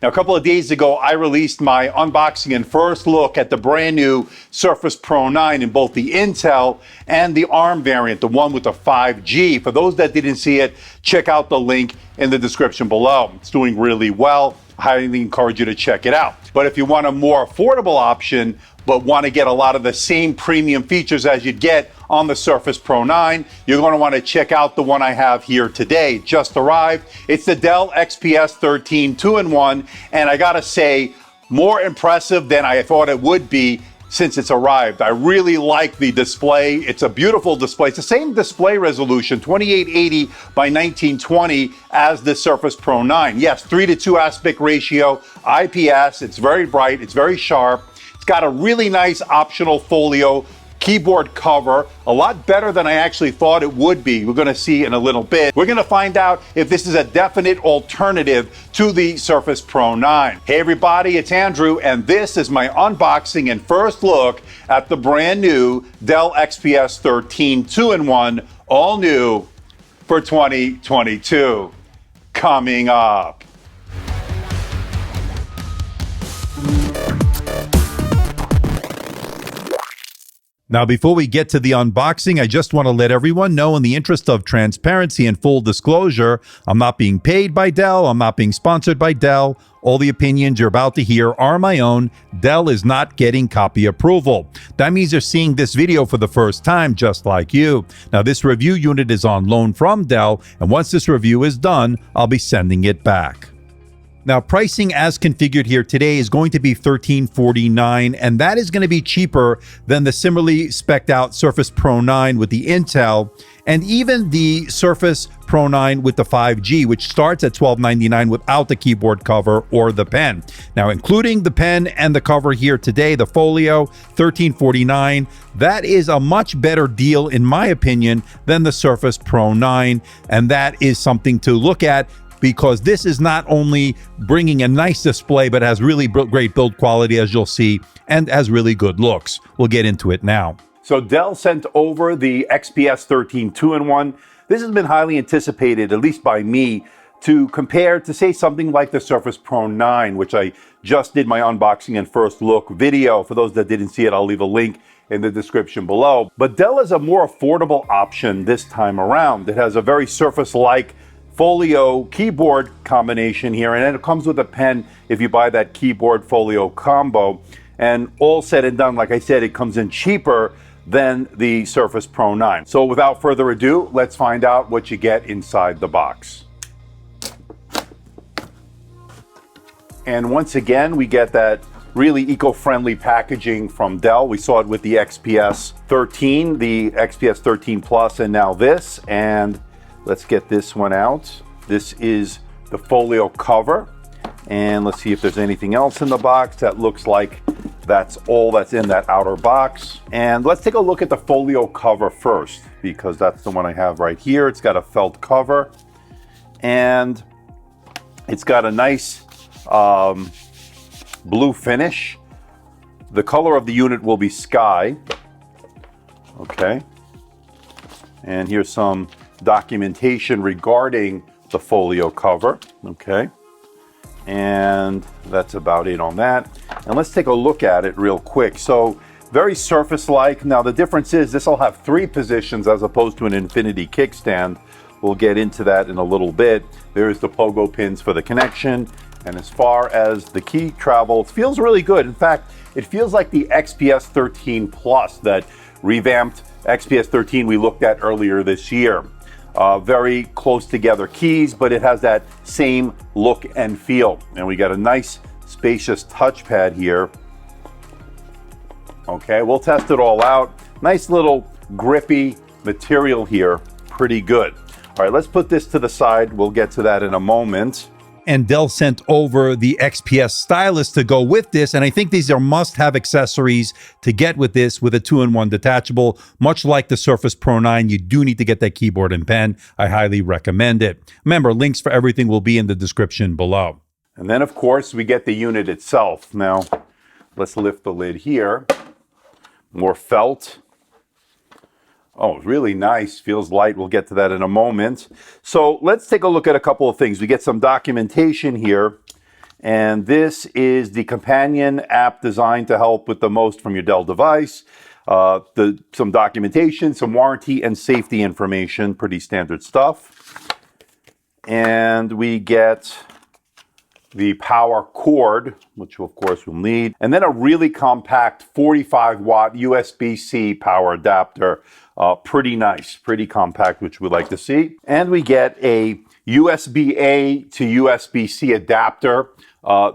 Now, a couple of days ago, I released my unboxing and first look at the brand new Surface Pro 9 in both the Intel and the ARM variant, the one with the 5G. For those that didn't see it, check out the link in the description below. It's doing really well. I highly encourage you to check it out. But if you want a more affordable option, but want to get a lot of the same premium features as you'd get on the Surface Pro 9, you're going to want to check out the one I have here today. It just arrived. It's the Dell XPS 13 2-in-1, and I gotta say, more impressive than I thought it would be since it's arrived. I really like the display. It's a beautiful display. It's the same display resolution, 2880 by 1920 as the Surface Pro 9. Yes, 3:2 aspect ratio, IPS. It's very bright. It's very sharp. It's got a really nice optional Folio keyboard cover, a lot better than I actually thought it would be. We're gonna see in a little bit. We're gonna find out if this is a definite alternative to the Surface Pro 9. Hey everybody, it's Andrew, and this is my unboxing and first look at the brand new Dell XPS 13 2-in-1, all new for 2022. Coming up. Now, before we get to the unboxing, I just want to let everyone know, in the interest of transparency and full disclosure, I'm not being paid by Dell. I'm not being sponsored by Dell. All the opinions you're about to hear are my own. Dell is not getting copy approval. That means you're seeing this video for the first time, just like you. Now, this review unit is on loan from Dell, and once this review is done, I'll be sending it back. Now, pricing as configured here today is going to be $1349, and that is going to be cheaper than the similarly spec'd out Surface Pro 9 with the Intel, and even the Surface Pro 9 with the 5G, which starts at $1299 without the keyboard cover or the pen. Now, including the pen and the cover here today, the Folio, $1349. That is a much better deal, in my opinion, than the Surface Pro 9, and that is something to look at, because this is not only bringing a nice display, but has really great build quality, as you'll see, and has really good looks. We'll get into it now. So Dell sent over the XPS 13 2-in-1. This has been highly anticipated, at least by me, to compare to, say, something like the Surface Pro 9, which I just did my unboxing and first look video. For those that didn't see it, I'll leave a link in the description below. But Dell is a more affordable option this time around. It has a very Surface-like Folio keyboard combination here, and then it comes with a pen if you buy that keyboard Folio combo. And all said and done, like I said, it comes in cheaper than the Surface Pro 9. So without further ado, let's find out what you get inside the box. And once again, we get that really eco-friendly packaging from Dell. We saw it with the XPS 13, the XPS 13 Plus, and now this. And let's get this one out. This is the Folio cover. And let's see if there's anything else in the box. That looks like that's all that's in that outer box. And let's take a look at the Folio cover first, because that's the one I have right here. It's got a felt cover, and it's got a nice blue finish. The color of the unit will be sky. Okay. And here's some documentation regarding the Folio cover. Okay. And that's about it on that. And let's take a look at it real quick. So very Surface-like. Now the difference is this will have 3 positions as opposed to an infinity kickstand. We'll get into that in a little bit. There's the pogo pins for the connection. And as far as the key travel, it feels really good. In fact, it feels like the XPS 13 Plus, that revamped XPS 13 we looked at earlier this year. Very close together keys, but it has that same look and feel. And we got a nice spacious touchpad here. Okay, we'll test it all out. Nice little grippy material here, pretty good. All right, let's put this to the side. We'll get to that in a moment. And Dell sent over the XPS Stylus to go with this, and I think these are must-have accessories to get with this, with a 2-in-1 detachable. Much like the Surface Pro 9, you do need to get that keyboard and pen. I highly recommend it. Remember, links for everything will be in the description below. And then, of course, we get the unit itself. Now, let's lift the lid here. More felt. Oh, really nice. Feels light. We'll get to that in a moment. So let's take a look at a couple of things. We get some documentation here, And this is the companion app designed to help with the most from your Dell device. Some documentation, some warranty and safety information, pretty standard stuff. And we get the power cord, which of course we'll need, and then a really compact 45-watt USB-C power adapter. Pretty nice, pretty compact, which we'd like to see. And we get a USB-A to USB-C adapter.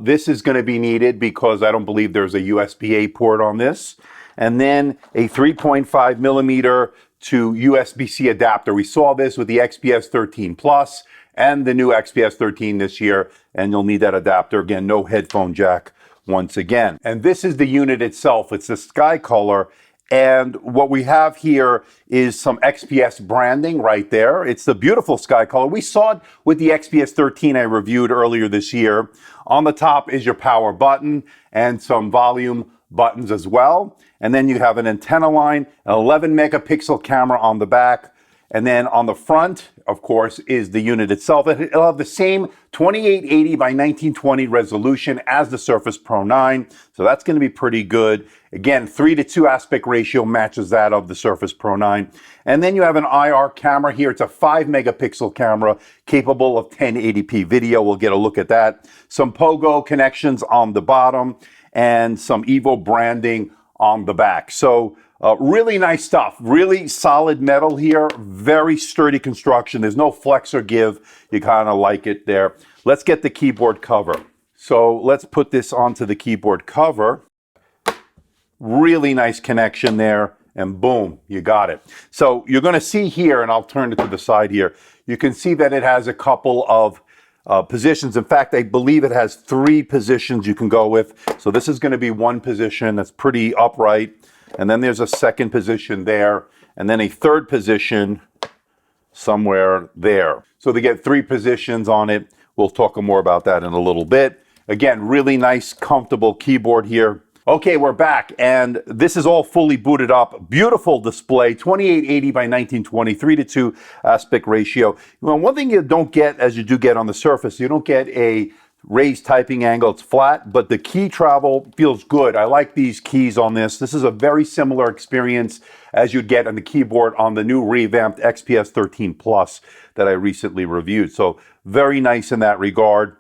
This is going to be needed because I don't believe there's a USB-A port on this. And then a 3.5 millimeter to USB-C adapter. We saw this with the XPS 13 Plus and the new XPS 13 this year, and you'll need that adapter. Again, no headphone jack once again. And this is the unit itself. It's the sky color. And what we have here is some XPS branding right there. It's the beautiful sky color. We saw it with the XPS 13 I reviewed earlier this year. On the top is your power button and some volume buttons as well. And then you have an antenna line, an 11 megapixel camera on the back. And then on the front, of course, is the unit itself. It'll have the same 2880 by 1920 resolution as the Surface Pro 9. So that's going to be pretty good. Again, 3:2 aspect ratio matches that of the Surface Pro 9. And then you have an IR camera here. It's a 5 megapixel camera capable of 1080p video. We'll get a look at that. Some Pogo connections on the bottom and some Evo branding on the back. So really nice stuff, really solid metal here, very sturdy construction. There's no flex or give. You kind of like it there. Let's get the keyboard cover. So let's put this onto the keyboard cover. Really nice connection there, and boom, you got it. So you're going to see here, and I'll turn it to the side here, you can see that it has a couple of positions. In fact, I believe it has 3 positions you can go with. So this is going to be one position that's pretty upright. And then there's a second position there, and then a third position somewhere there. So they get 3 positions on it. We'll talk more about that in a little bit. Again, really nice, comfortable keyboard here. Okay, we're back, and this is all fully booted up. Beautiful display, 2880 by 1920, 3:2 aspect ratio. Well, one thing you don't get, as you do get on the Surface, you don't get a raised typing angle. It's flat, but the key travel feels good. I like these keys on this. This is a very similar experience as you'd get on the keyboard on the new revamped XPS 13 Plus that I recently reviewed. So very nice in that regard.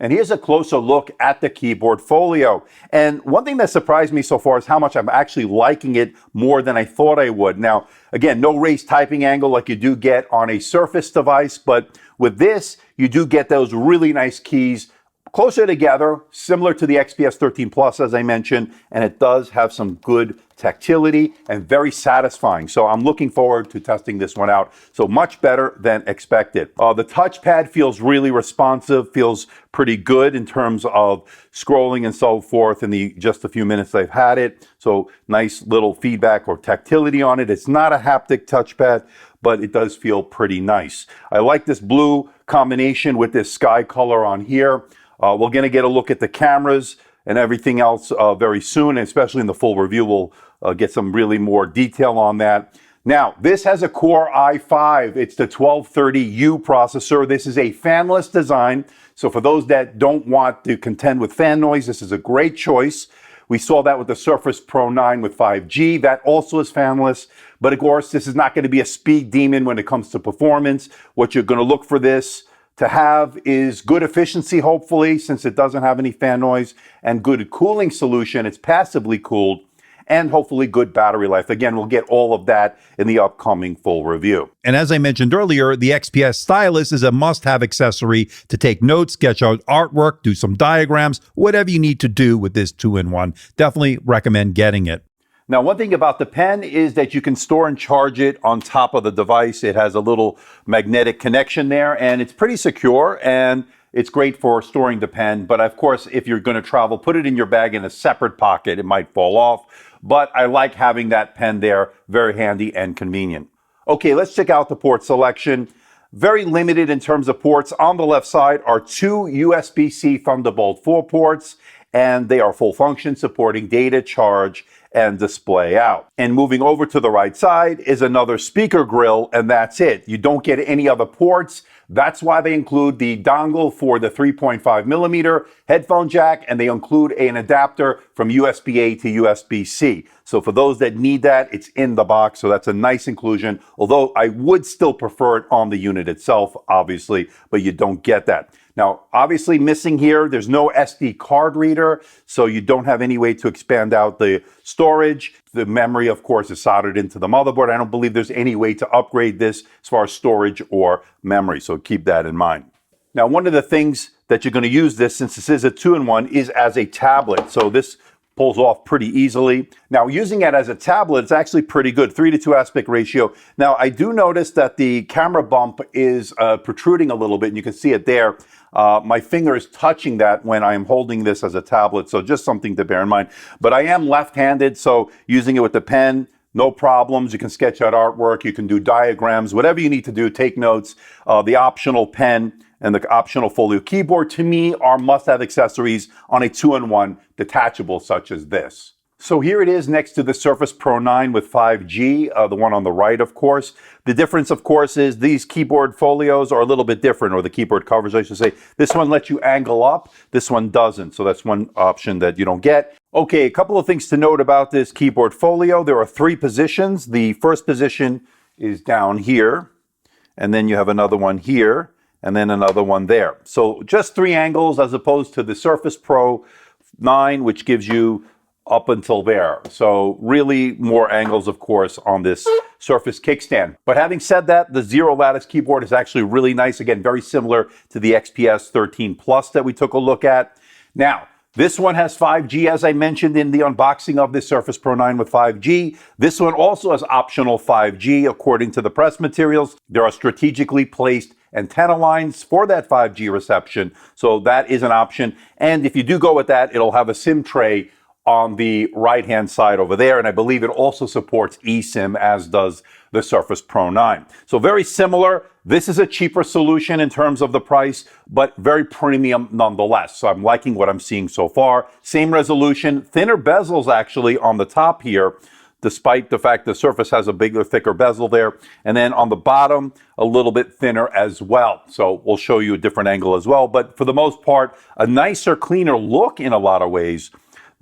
And here's a closer look at the keyboard Folio. And one thing that surprised me so far is how much I'm actually liking it more than I thought I would. Now, again, no raised typing angle like you do get on a Surface device, but with this, you do get those really nice keys closer together, similar to the XPS 13 Plus, as I mentioned, and it does have some good tactility and very satisfying. So I'm looking forward to testing this one out. So much better than expected. The touchpad feels really responsive, feels pretty good in terms of scrolling and so forth in the just a few minutes I've had it. So nice little feedback or tactility on it. It's not a haptic touchpad, but it does feel pretty nice. I like this blue combination with this sky color on here. We're going to get a look at the cameras and everything else very soon, and especially in the full review, we'll get some really more detail on that. Now, this has a Core i5. It's the 1230U processor. This is a fanless design. So for those that don't want to contend with fan noise, this is a great choice. We saw that with the Surface Pro 9 with 5G. That also is fanless. But of course, this is not going to be a speed demon when it comes to performance. What you're going to look for this to have is good efficiency, hopefully, since it doesn't have any fan noise, and good cooling solution. It's passively cooled, and hopefully good battery life. Again, we'll get all of that in the upcoming full review. And as I mentioned earlier, the XPS Stylus is a must-have accessory to take notes, sketch out artwork, do some diagrams, whatever you need to do with this 2-in-1. Definitely recommend getting it. Now, one thing about the pen is that you can store and charge it on top of the device. It has a little magnetic connection there, and it's pretty secure, and it's great for storing the pen. But of course, if you're going to travel, put it in your bag in a separate pocket. It might fall off, but I like having that pen there. Very handy and convenient. Okay, let's check out the port selection. Very limited in terms of ports. On the left side are 2 USB-C Thunderbolt 4 ports, and they are full function, supporting data, charge, and display out. And moving over to the right side is another speaker grill, and that's it. You don't get any other ports. That's why they include the dongle for the 3.5 millimeter headphone jack, and they include an adapter from USB-A to USB-C. So for those that need that, it's in the box. So that's a nice inclusion, although I would still prefer it on the unit itself, obviously, but you don't get that. Now, obviously missing here, there's no SD card reader, so you don't have any way to expand out the storage. The memory, of course, is soldered into the motherboard. I don't believe there's any way to upgrade this as far as storage or memory, so keep that in mind. Now, one of the things that you're going to use this, since this is a 2-in-1, is as a tablet. So this pulls off pretty easily. Now, using it as a tablet, it's actually pretty good, 3:2 aspect ratio. Now, I do notice that the camera bump is protruding a little bit, and you can see it there. My finger is touching that when I am holding this as a tablet, so just something to bear in mind. But I am left-handed, so using it with the pen, no problems. You can sketch out artwork, you can do diagrams, whatever you need to do, take notes. The optional pen and the optional Folio keyboard, to me, are must-have accessories on a 2-in-1 detachable such as this. So here it is next to the Surface Pro 9 with 5G, the one on the right, of course. The difference, of course, is these keyboard folios are a little bit different, or the keyboard covers, I should say. This one lets you angle up, this one doesn't. So that's one option that you don't get. Okay, a couple of things to note about this keyboard folio. There are 3 positions. The first position is down here, and then you have another one here, and then another one there. So just 3 angles as opposed to the Surface Pro 9, which gives you up until there. So really more angles, of course, on this Surface kickstand. But having said that, the zero lattice keyboard is actually really nice. Again, very similar to the XPS 13 Plus that we took a look at. Now, this one has 5G, as I mentioned in the unboxing of the Surface Pro 9 with 5G. This one also has optional 5G, according to the press materials. There are strategically placed antenna lines for that 5G reception, so that is an option. And if you do go with that, it'll have a SIM tray on the right-hand side over there, and I believe it also supports eSIM, as does the Surface Pro 9. So very similar. This is a cheaper solution in terms of the price, but very premium nonetheless. So I'm liking what I'm seeing so far. Same resolution, thinner bezels actually on the top here, despite the fact the Surface has a bigger, thicker bezel there. And then on the bottom, a little bit thinner as well. So we'll show you a different angle as well. But for the most part, a nicer, cleaner look in a lot of ways.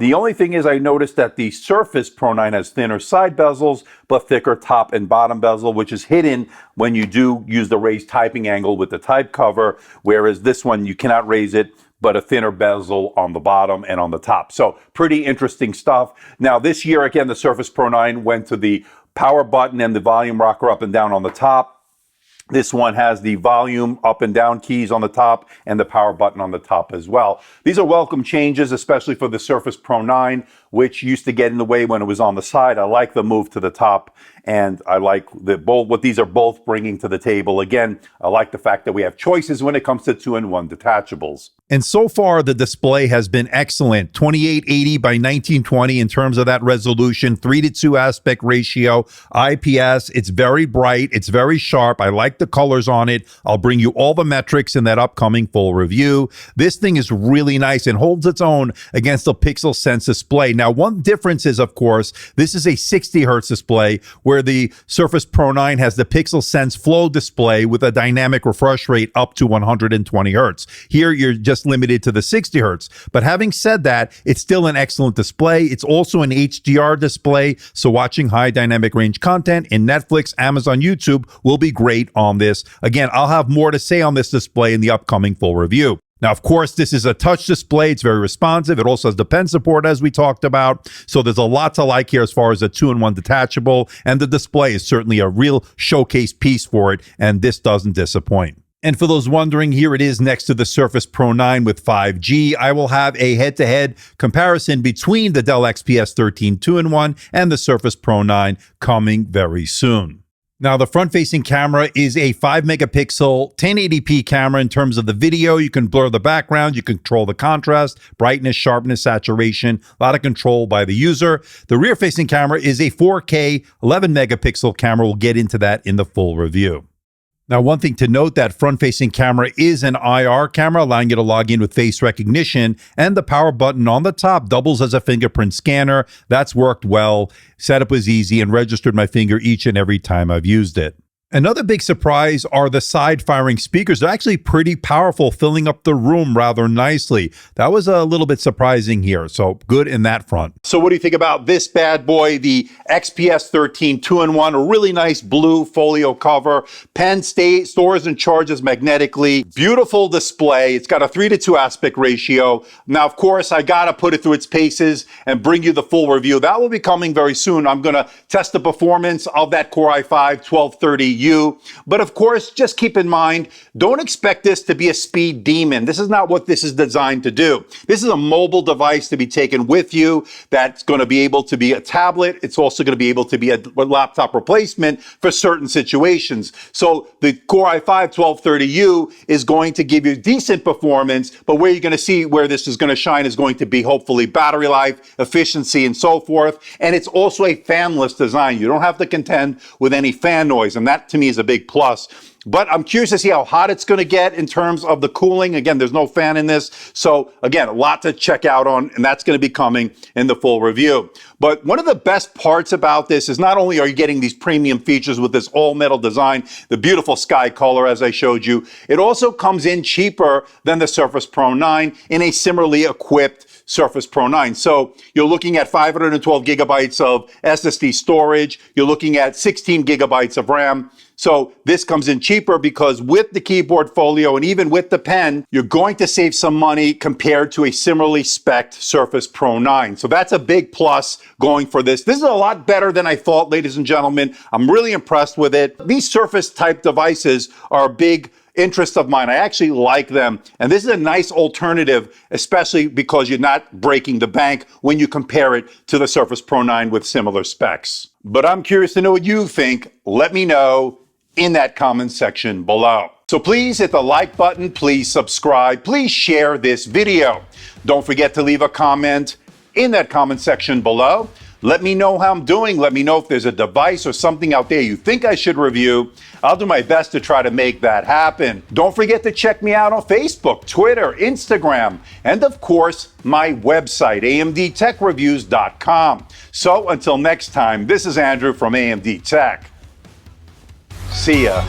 The only thing is I noticed that the Surface Pro 9 has thinner side bezels, but thicker top and bottom bezel, which is hidden when you do use the raised typing angle with the type cover, whereas this one, you cannot raise it, but a thinner bezel on the bottom and on the top. So pretty interesting stuff. Now this year, again, the Surface Pro 9 went to the power button and the volume rocker up and down on the top. This one has the volume up and down keys on the top and the power button on the top as well. These are welcome changes, especially for the Surface Pro 9, which used to get in the way when it was on the side. I like the move to the top, and I like what these are both bringing to the table. Again, I like the fact that we have choices when it comes to 2-in-1 detachables. And so far, the display has been excellent. 2880 by 1920 in terms of that resolution, 3:2 aspect ratio, IPS. It's very bright. It's very sharp. I like the colors on it. I'll bring you all the metrics in that upcoming full review. This thing is really nice and holds its own against a Pixel Sense display. Now, one difference is, of course, this is a 60 hertz display, where the Surface Pro 9 has the Pixel Sense Flow display with a dynamic refresh rate up to 120 hertz. Here, you're just limited to the 60 hertz. But having said that, it's still an excellent display. It's also an HDR display, so watching high dynamic range content in Netflix, Amazon, YouTube will be great on this. Again, I'll have more to say on this display in the upcoming full review. Now, of course, this is a touch display. It's very responsive. It also has the pen support, as we talked about. So there's a lot to like here as far as a 2-in-1 detachable. And the display is certainly a real showcase piece for it. And this doesn't disappoint. And for those wondering, here it is next to the Surface Pro 9 with 5G. I will have a head-to-head comparison between the Dell XPS 13 2-in-1 and the Surface Pro 9 coming very soon. Now, the front-facing camera is a 5-megapixel 1080p camera. In terms of the video, you can blur the background, you can control the contrast, brightness, sharpness, saturation, a lot of control by the user. The rear-facing camera is a 4K 11-megapixel camera. We'll get into that in the full review. Now, one thing to note, that front-facing camera is an IR camera, allowing you to log in with face recognition, and the power button on the top doubles as a fingerprint scanner. That's worked well. Setup was easy and registered my finger each and every time I've used it. Another big surprise are the side-firing speakers. They're actually pretty powerful, filling up the room rather nicely. That was a little bit surprising here, so good in that front. So what do you think about this bad boy, the XPS 13 2-in-1, a really nice blue folio cover, pen stores and charges magnetically, beautiful display. It's got a 3:2 aspect ratio. Now, of course, I gotta put it through its paces and bring you the full review. That will be coming very soon. I'm gonna test the performance of that Core i5 1230U. But of course, just keep in mind, don't expect this to be a speed demon. This is not what this is designed to do. This is a mobile device to be taken with you that's going to be able to be a tablet. It's also going to be able to be a laptop replacement for certain situations. So the Core i5 1230U is going to give you decent performance, but where you're going to see where this is going to shine is going to be hopefully battery life, efficiency, and so forth. And it's also a fanless design. You don't have to contend with any fan noise, and that to me is a big plus. But I'm curious to see how hot it's going to get in terms of the cooling. Again, there's no fan in this. So again, a lot to check out on, and that's going to be coming in the full review. But one of the best parts about this is not only are you getting these premium features with this all metal design, the beautiful sky color as I showed you, it also comes in cheaper than the Surface Pro 9 in a similarly equipped Surface Pro 9. So you're looking at 512 gigabytes of SSD storage. You're looking at 16 gigabytes of RAM. So this comes in cheaper because with the keyboard Folio and even with the pen, you're going to save some money compared to a similarly spec'd Surface Pro 9. So that's a big plus going for this. This is a lot better than I thought, ladies and gentlemen. I'm really impressed with it. These Surface type devices are a big interest of mine. I actually like them. And this is a nice alternative, especially because you're not breaking the bank when you compare it to the Surface Pro 9 with similar specs. But I'm curious to know what you think. Let me know in that comment section below. So please hit the like button, please subscribe, please share this video. Don't forget to leave a comment in that comment section below. Let me know how I'm doing. Let me know if there's a device or something out there you think I should review. I'll do my best to try to make that happen. Don't forget to check me out on Facebook, Twitter, Instagram, and of course, my website, amdtechreviews.com. So until next time, this is Andrew from AMD Tech. See ya.